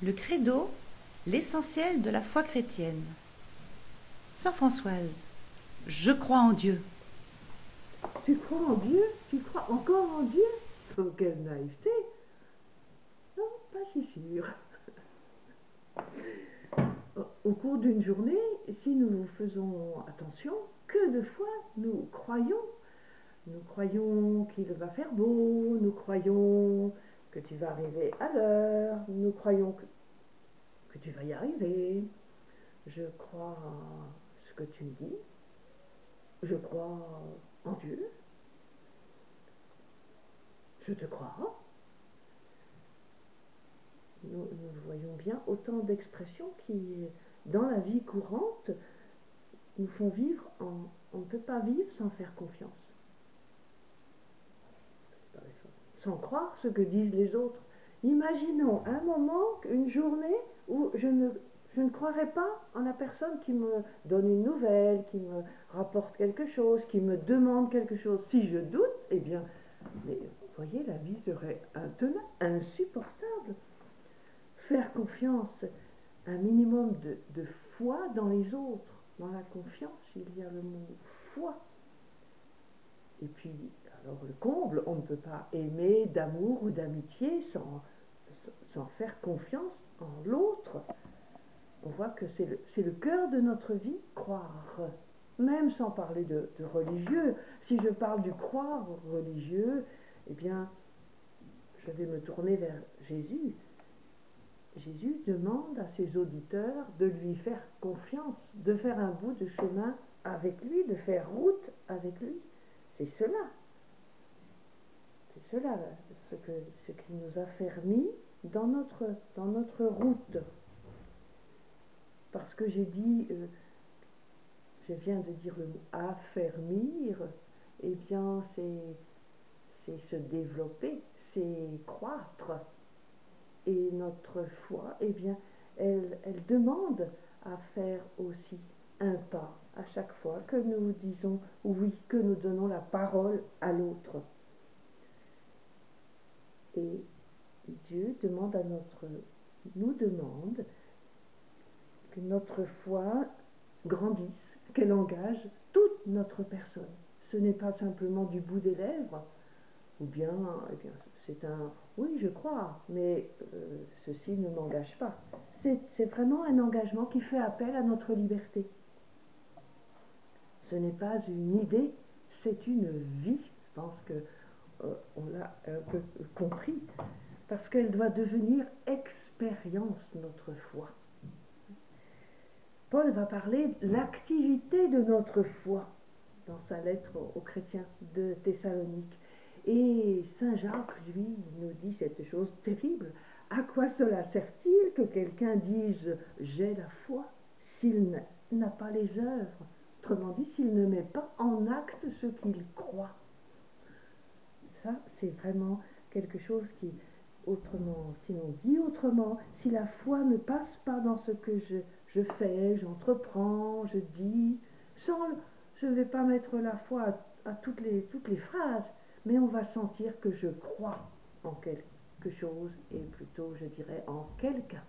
Le credo, l'essentiel de la foi chrétienne. Sœur Françoise, je crois en Dieu. Tu crois en Dieu? Tu crois encore en Dieu? Oh, quelle naïveté! Non, pas si sûr. Au cours d'une journée, si nous faisons attention, que de fois nous croyons. Nous croyons qu'il va faire beau, nous croyons que tu vas arriver à l'heure, nous croyons que tu vas y arriver. Je crois en ce que tu me dis, je crois en Dieu, je te crois. Nous voyons bien autant d'expressions qui, dans la vie courante, nous font vivre on ne peut pas vivre sans faire confiance. Sans croire ce que disent les autres. Imaginons un moment, une journée où je ne croirais pas en la personne qui me donne une nouvelle, qui me rapporte quelque chose, qui me demande quelque chose. Si je doute, eh bien, mais vous voyez, la vie serait intenable, insupportable. Faire confiance, un minimum de foi dans les autres. Dans la confiance, il y a le mot foi. Et puis, alors le comble, on ne peut pas aimer d'amour ou d'amitié sans faire confiance en l'autre. On voit que c'est le cœur de notre vie, croire. Même sans parler de religieux. Si je parle du croire religieux, eh bien, je vais me tourner vers Jésus. Jésus demande à ses auditeurs de lui faire confiance, de faire un bout de chemin avec lui, de faire route avec lui. C'est cela. C'est cela, ce qui nous a fermis dans notre route. Parce que j'ai dit, je viens de dire le mot affermir, eh bien c'est se développer, c'est croître. Et notre foi, eh bien, elle demande à faire aussi un pas à chaque fois que nous disons oui, que nous donnons la parole à l'autre. Et Dieu nous demande que notre foi grandisse, qu'elle engage toute notre personne. Ce n'est pas simplement du bout des lèvres, ou bien, eh bien c'est un oui, je crois, mais ceci ne m'engage pas. C'est vraiment un engagement qui fait appel à notre liberté. Ce n'est pas une idée, c'est une vie. Je pense qu'on l'a un peu compris, parce qu'elle doit devenir expérience, notre foi. Paul va parler de l'activité de notre foi dans sa lettre aux chrétiens de Thessalonique. Et Saint Jacques, lui, nous dit cette chose terrible. À quoi cela sert-il que quelqu'un dise « j'ai la foi » s'il n'a pas les œuvres? Autrement dit, s'il ne met pas en acte ce qu'il croit. Ça, c'est vraiment quelque chose qui, autrement, sinon dit autrement, si la foi ne passe pas dans ce que je fais, j'entreprends, je dis, je ne vais pas mettre la foi à toutes les phrases, mais on va sentir que je crois en quelque chose, et plutôt, je dirais, en quelqu'un.